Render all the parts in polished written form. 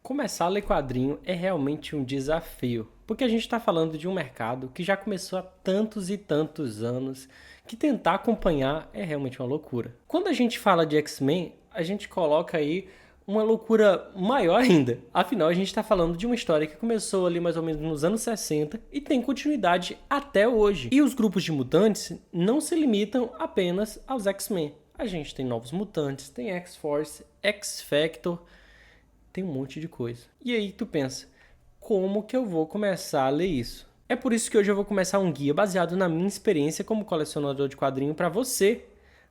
Começar a ler quadrinho é realmente um desafio, porque a gente está falando de um mercado que já começou há tantos e tantos anos que tentar acompanhar é realmente uma loucura. Quando a gente fala de X-Men, a gente coloca aí uma loucura maior ainda. Afinal, a gente está falando de uma história que começou ali mais ou menos nos anos 60 e tem continuidade até hoje. E os grupos de mutantes não se limitam apenas aos X-Men. A gente tem novos mutantes, tem X-Force, X-Factor, tem um monte de coisa. E aí tu pensa, como que eu vou começar a ler isso? É por isso que hoje eu vou começar um guia baseado na minha experiência como colecionador de quadrinho para você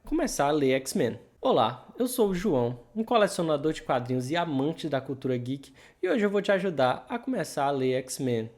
começar a ler X-Men. Olá, eu sou o João, um colecionador de quadrinhos e amante da cultura geek, e hoje eu vou te ajudar a começar a ler X-Men.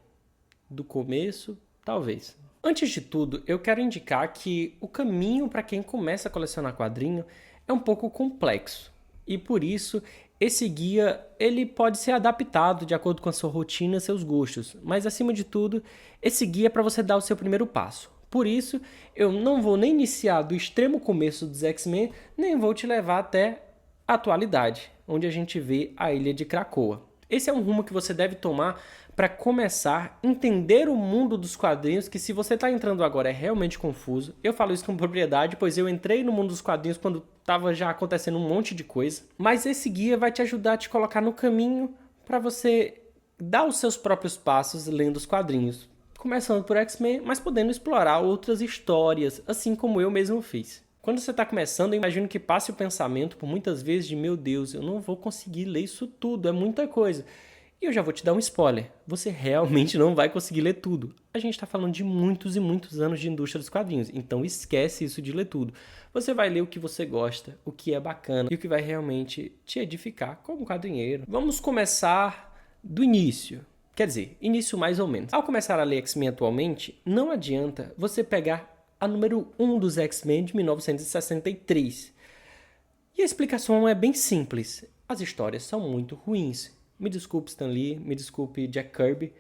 Do começo, talvez. Antes de tudo, eu quero indicar que o caminho para quem começa a colecionar quadrinho é um pouco complexo. E por isso, esse guia ele pode ser adaptado de acordo com a sua rotina e seus gostos. Mas acima de tudo, esse guia é para você dar o seu primeiro passo. Por isso, eu não vou nem iniciar do extremo começo dos X-Men, nem vou te levar até a atualidade, onde a gente vê a Ilha de Krakoa. Esse é um rumo que você deve tomar para começar a entender o mundo dos quadrinhos, que se você está entrando agora é realmente confuso. Eu falo isso com propriedade, pois eu entrei no mundo dos quadrinhos quando estava já acontecendo um monte de coisa. Mas esse guia vai te ajudar a te colocar no caminho para você dar os seus próprios passos lendo os quadrinhos. Começando por X-Men, mas podendo explorar outras histórias, assim como eu mesmo fiz. Quando você está começando, eu imagino que passe o pensamento por muitas vezes de meu Deus, eu não vou conseguir ler isso tudo, é muita coisa. E eu já vou te dar um spoiler, você realmente não vai conseguir ler tudo. A gente está falando de muitos e muitos anos de indústria dos quadrinhos, então esquece isso de ler tudo. Você vai ler o que você gosta, o que é bacana e o que vai realmente te edificar como quadrinheiro. Vamos começar do início. Quer dizer, início mais ou menos. Ao começar a ler X-Men atualmente, não adianta você pegar a número 1 dos X-Men de 1963. E a explicação é bem simples. As histórias são muito ruins. Me desculpe Stan Lee, me desculpe Jack Kirby,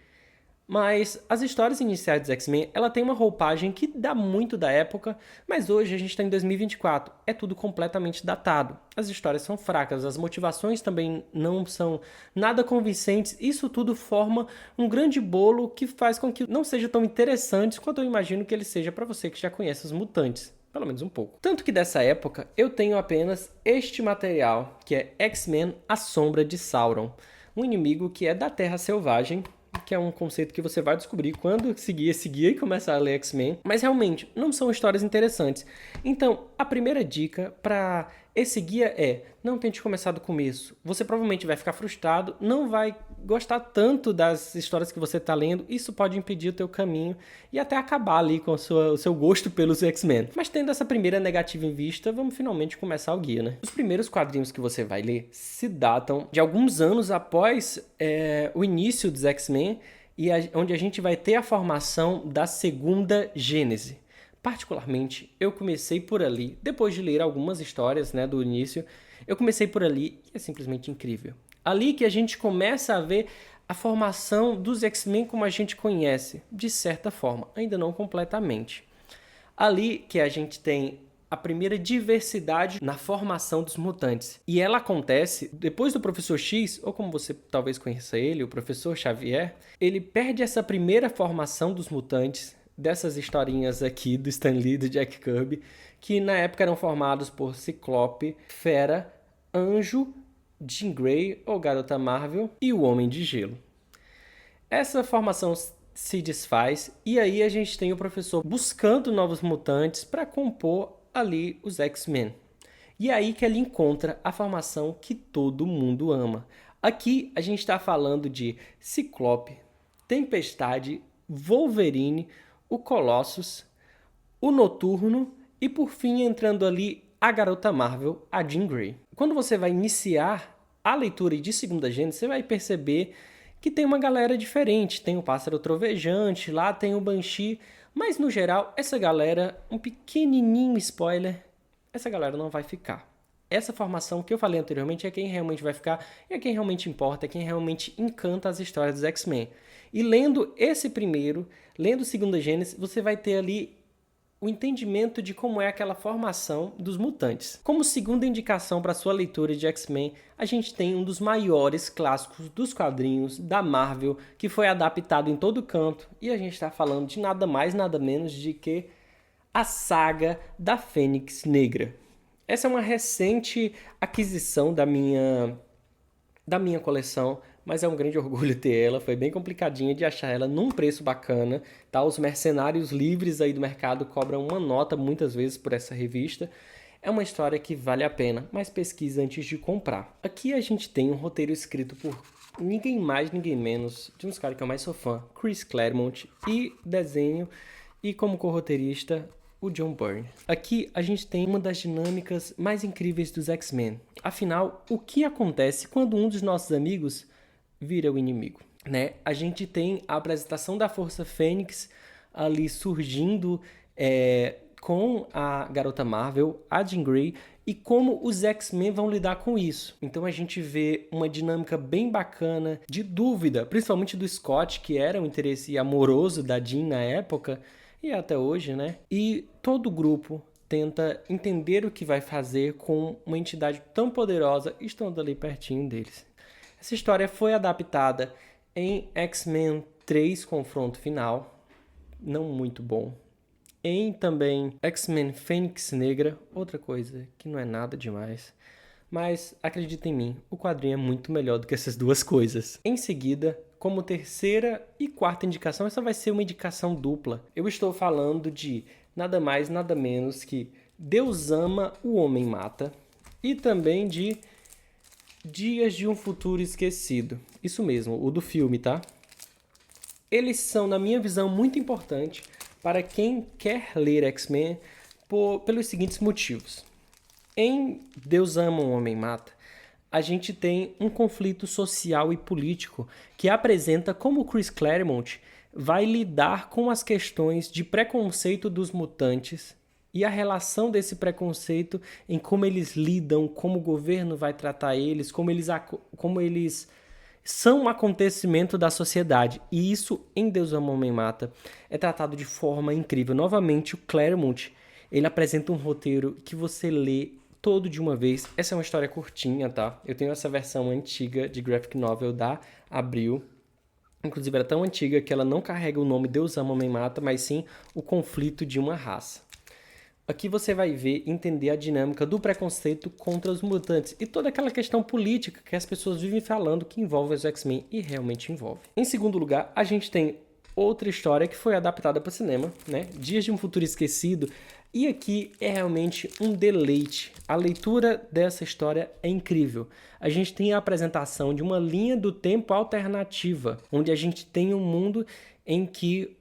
mas as histórias iniciais dos X-Men, ela tem uma roupagem que dá muito da época, mas hoje a gente está em 2024, é tudo completamente datado. As histórias são fracas, as motivações também não são nada convincentes, isso tudo forma um grande bolo que faz com que não seja tão interessante quanto eu imagino que ele seja para você que já conhece os mutantes. Pelo menos um pouco. Tanto que dessa época eu tenho apenas este material, que é X-Men A Sombra de Sauron. Um inimigo que é da Terra Selvagem, que é um conceito que você vai descobrir quando seguir esse guia e começar a ler X-Men. Mas realmente, não são histórias interessantes. Então, a primeira dica para esse guia é: não tente começar do começo. Você provavelmente vai ficar frustrado, não vai gostar tanto das histórias que você está lendo. Isso pode impedir o teu caminho e até acabar ali com o seu gosto pelos X-Men. Mas tendo essa primeira negativa em vista, vamos finalmente começar o guia, né? Os primeiros quadrinhos que você vai ler se datam de alguns anos após o início dos X-Men e onde a gente vai ter a formação da segunda Gênese. Particularmente, eu comecei por ali, depois de ler algumas histórias, né, do início, eu comecei por ali e é simplesmente incrível. Ali que a gente começa a ver a formação dos X-Men como a gente conhece, de certa forma, ainda não completamente. Ali que a gente tem a primeira diversidade na formação dos mutantes. E ela acontece depois do Professor X, ou como você talvez conheça ele, o Professor Xavier, ele perde essa primeira formação dos mutantes, dessas historinhas aqui do Stan Lee e do Jack Kirby, que na época eram formados por Ciclope, Fera, Anjo, Jean Grey, ou Garota Marvel, e o Homem de Gelo. Essa formação se desfaz, e aí a gente tem o professor buscando novos mutantes para compor ali os X-Men. E é aí que ele encontra a formação que todo mundo ama. Aqui a gente está falando de Ciclope, Tempestade, Wolverine, o Colossus, o Noturno e por fim entrando ali a Garota Marvel, a Jean Grey. Quando você vai iniciar a leitura de Segunda Gênese, você vai perceber que tem uma galera diferente. Tem o Pássaro Trovejante, lá tem o Banshee, mas no geral essa galera, um pequenininho spoiler, essa galera não vai ficar. Essa formação que eu falei anteriormente é quem realmente vai ficar, é quem realmente importa, é quem realmente encanta as histórias dos X-Men. E lendo esse primeiro, lendo Segunda Gênese, você vai ter ali o entendimento de como é aquela formação dos mutantes. Como segunda indicação para sua leitura de X-Men, a gente tem um dos maiores clássicos dos quadrinhos da Marvel, que foi adaptado em todo canto, e a gente está falando de nada mais, nada menos de que a saga da Fênix Negra. Essa é uma recente aquisição da minha coleção, mas é um grande orgulho ter ela. Foi bem complicadinha de achar ela num preço bacana, tá? Os mercenários livres aí do mercado cobram uma nota muitas vezes por essa revista. É uma história que vale a pena, mas pesquisa antes de comprar. Aqui a gente tem um roteiro escrito por ninguém mais, ninguém menos, de uns caras que eu mais sou fã, Chris Claremont, e desenho e como co-roteirista o John Byrne. Aqui a gente tem uma das dinâmicas mais incríveis dos X-Men. Afinal, o que acontece quando um dos nossos amigos vira o inimigo, né? A gente tem a apresentação da Força Fênix ali surgindo com a Garota Marvel, a Jean Grey, e como os X-Men vão lidar com isso. Então a gente vê uma dinâmica bem bacana de dúvida, principalmente do Scott, que era um interesse amoroso da Jean na época, e até hoje, né? E todo o grupo tenta entender o que vai fazer com uma entidade tão poderosa estando ali pertinho deles. Essa história foi adaptada em X-Men 3 Confronto Final, não muito bom. Em também X-Men Fênix Negra, outra coisa que não é nada demais. Mas acredita em mim, o quadrinho é muito melhor do que essas duas coisas. Em seguida, como terceira e quarta indicação, essa vai ser uma indicação dupla. Eu estou falando de nada mais, nada menos que Deus Ama, o Homem Mata. E também de Dias de um Futuro Esquecido. Isso mesmo, o do filme, tá? Eles são, na minha visão, muito importantes para quem quer ler X-Men pelos seguintes motivos. Em Deus Ama, o Homem Mata, a gente tem um conflito social e político que apresenta como Chris Claremont vai lidar com as questões de preconceito dos mutantes e a relação desse preconceito em como eles lidam, como o governo vai tratar eles, como eles são um acontecimento da sociedade. E isso, em Deus Ama, Homem Mata, é tratado de forma incrível. Novamente, o Claremont, ele apresenta um roteiro que você lê todo de uma vez. Essa é uma história curtinha, tá? Eu tenho essa versão antiga de graphic novel da Abril. Inclusive, ela é tão antiga que ela não carrega o nome Deus Ama, Homem Mata, mas sim o conflito de uma raça. Aqui você vai ver e entender a dinâmica do preconceito contra os mutantes e toda aquela questão política que as pessoas vivem falando que envolve os X-Men e realmente envolve. Em segundo lugar, a gente tem outra história que foi adaptada para o cinema, né? Dias de um Futuro Esquecido. E aqui é realmente um deleite. A leitura dessa história é incrível. A gente tem a apresentação de uma linha do tempo alternativa, onde a gente tem um mundo em que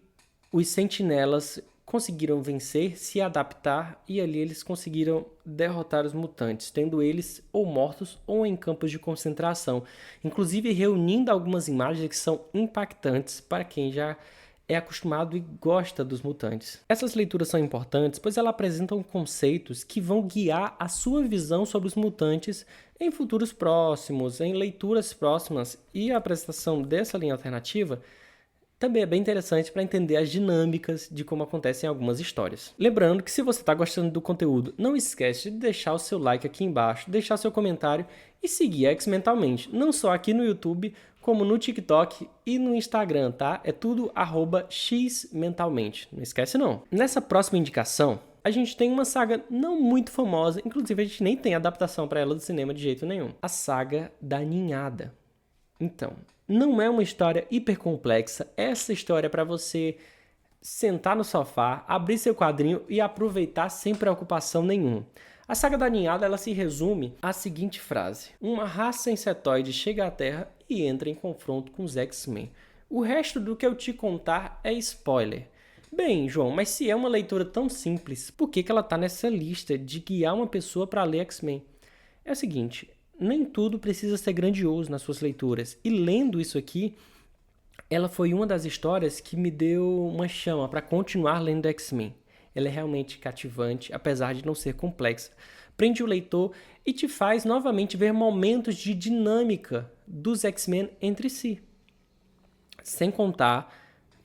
os sentinelas conseguiram vencer, se adaptar, e ali eles conseguiram derrotar os mutantes, tendo eles ou mortos ou em campos de concentração, inclusive reunindo algumas imagens que são impactantes para quem já é acostumado e gosta dos mutantes. Essas leituras são importantes, pois elas apresentam conceitos que vão guiar a sua visão sobre os mutantes em futuros próximos, em leituras próximas, e a apresentação dessa linha alternativa também é bem interessante para entender as dinâmicas de como acontecem algumas histórias. Lembrando que se você está gostando do conteúdo, não esquece de deixar o seu like aqui embaixo, deixar seu comentário e seguir X-Mentalmente, não só aqui no YouTube, como no TikTok e no Instagram, tá? É tudo @xmentalmente, não esquece não. Nessa próxima indicação, a gente tem uma saga não muito famosa, inclusive a gente nem tem adaptação para ela do cinema de jeito nenhum. A saga da Ninhada. Então, não é uma história hiper complexa. Essa história é para você sentar no sofá, abrir seu quadrinho e aproveitar sem preocupação nenhuma. A saga da Ninhada, ela se resume à seguinte frase: uma raça insetoide chega à Terra e entra em confronto com os X-Men. O resto do que eu te contar é spoiler. Bem, João, mas se é uma leitura tão simples, por que ela está nessa lista de guiar uma pessoa para ler X-Men? É o seguinte, nem tudo precisa ser grandioso nas suas leituras. E lendo isso aqui, ela foi uma das histórias que me deu uma chama para continuar lendo X-Men. Ela é realmente cativante, apesar de não ser complexa. Prende o leitor e te faz novamente ver momentos de dinâmica dos X-Men entre si. Sem contar,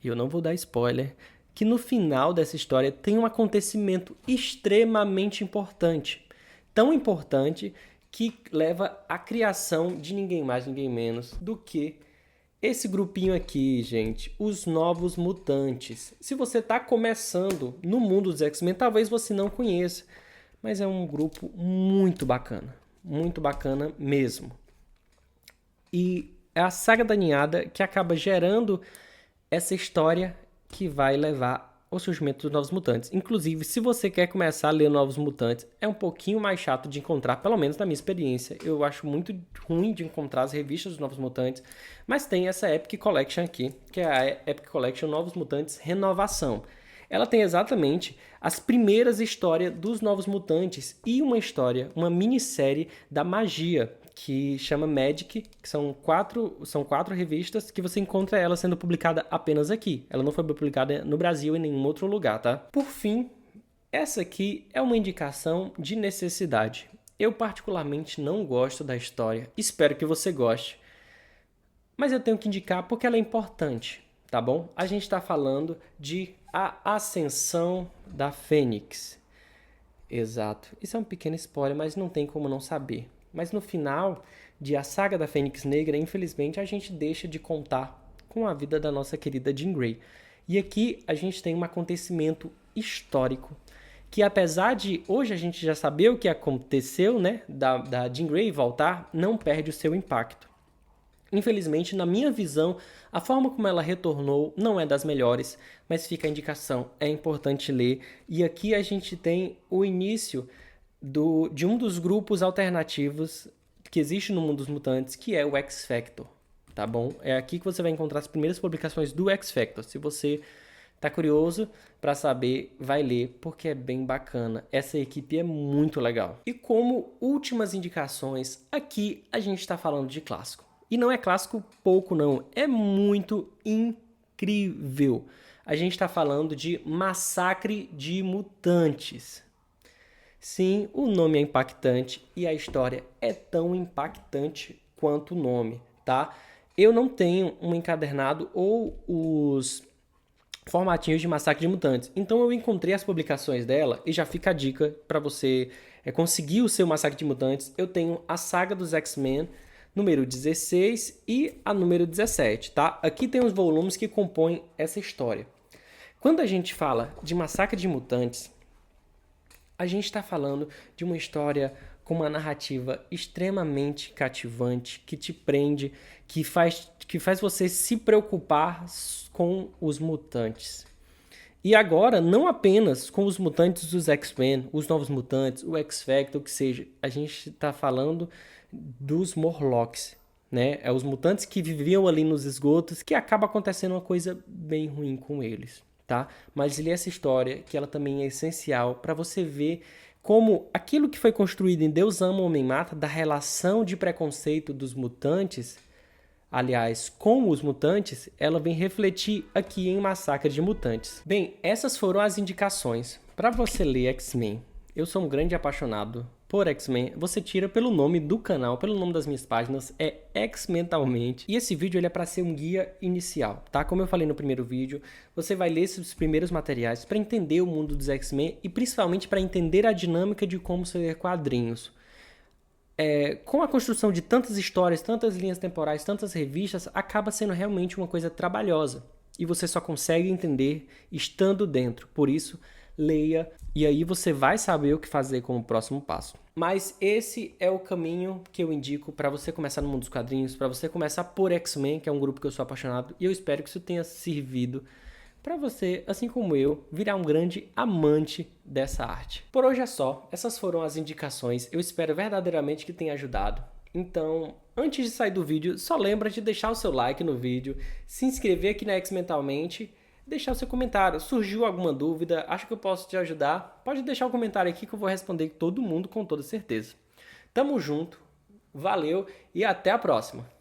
e eu não vou dar spoiler, que no final dessa história tem um acontecimento extremamente importante. Tão importante que leva à criação de ninguém mais, ninguém menos do que esse grupinho aqui, gente, os Novos Mutantes. Se você está começando no mundo dos X-Men, talvez você não conheça, mas é um grupo muito bacana mesmo. E é a saga da ninhada que acaba gerando essa história que vai levar ao surgimento dos Novos Mutantes. Inclusive, se você quer começar a ler Novos Mutantes, é um pouquinho mais chato de encontrar, pelo menos na minha experiência. Eu acho muito ruim de encontrar as revistas dos Novos Mutantes, mas tem essa Epic Collection aqui, que é a Epic Collection Novos Mutantes Renovação. Ela tem exatamente as primeiras histórias dos Novos Mutantes e uma minissérie da magia, que chama Magic, que são quatro revistas que você encontra ela sendo publicada apenas aqui. Ela não foi publicada no Brasil em nenhum outro lugar, tá? Por fim, essa aqui é uma indicação de necessidade. Eu particularmente não gosto da história, espero que você goste. Mas eu tenho que indicar porque ela é importante, tá bom? A gente está falando de A Ascensão da Fênix. Exato. Isso é um pequeno spoiler, mas não tem como não saber. Mas no final de A Saga da Fênix Negra, infelizmente, a gente deixa de contar com a vida da nossa querida Jean Grey. E aqui a gente tem um acontecimento histórico que, apesar de hoje a gente já saber o que aconteceu, né, da Jean Grey voltar, não perde o seu impacto. Infelizmente, na minha visão, a forma como ela retornou não é das melhores, mas fica a indicação, é importante ler. E aqui a gente tem o início de um dos grupos alternativos que existe no mundo dos mutantes, que é o X-Factor, tá bom? É aqui que você vai encontrar as primeiras publicações do X-Factor. Se você tá curioso para saber, vai ler, porque é bem bacana. Essa equipe é muito legal. E como últimas indicações, aqui a gente está falando de clássico. E não é clássico pouco, não. É muito incrível. A gente está falando de Massacre de Mutantes. Sim, o nome é impactante e a história é tão impactante quanto o nome, tá? Eu não tenho um encadernado ou os formatinhos de Massacre de Mutantes, então eu encontrei as publicações dela e já fica a dica para você conseguir o seu Massacre de Mutantes. Eu tenho a Saga dos X-Men, número 16 e a número 17, tá? Aqui tem os volumes que compõem essa história. Quando a gente fala de Massacre de Mutantes, a gente está falando de uma história com uma narrativa extremamente cativante, que te prende, que faz você se preocupar com os mutantes. E agora, não apenas com os mutantes dos X-Men, os Novos Mutantes, o X-Factor, o que seja. A gente está falando dos Morlocks, né? É os mutantes que viviam ali nos esgotos, que acaba acontecendo uma coisa bem ruim com eles. Tá? Mas lê essa história, que ela também é essencial para você ver como aquilo que foi construído em Deus Ama, Homem Mata, da relação de preconceito dos mutantes, aliás, com os mutantes, ela vem refletir aqui em Massacre de Mutantes. Bem, essas foram as indicações para você ler X-Men. Eu sou um grande apaixonado por X-Men. Você tira pelo nome do canal, pelo nome das minhas páginas, é X-Mentalmente. E esse vídeo ele é para ser um guia inicial, tá? Como eu falei no primeiro vídeo, você vai ler esses primeiros materiais para entender o mundo dos X-Men e principalmente para entender a dinâmica de como se ler quadrinhos. Com a construção de tantas histórias, tantas linhas temporais, tantas revistas, acaba sendo realmente uma coisa trabalhosa. E você só consegue entender estando dentro. Por isso, leia e aí você vai saber o que fazer como próximo passo. Mas esse é o caminho que eu indico para você começar no mundo dos quadrinhos, para você começar por X-Men, que é um grupo que eu sou apaixonado, e eu espero que isso tenha servido para você, assim como eu, virar um grande amante dessa arte. Por hoje é só, essas foram as indicações, eu espero verdadeiramente que tenha ajudado. Então, antes de sair do vídeo, só lembra de deixar o seu like no vídeo, se inscrever aqui na X-Mentalmente, deixar o seu comentário. Surgiu alguma dúvida? Acho que eu posso te ajudar? Pode deixar o comentário aqui que eu vou responder todo mundo com toda certeza. Tamo junto, valeu e até a próxima!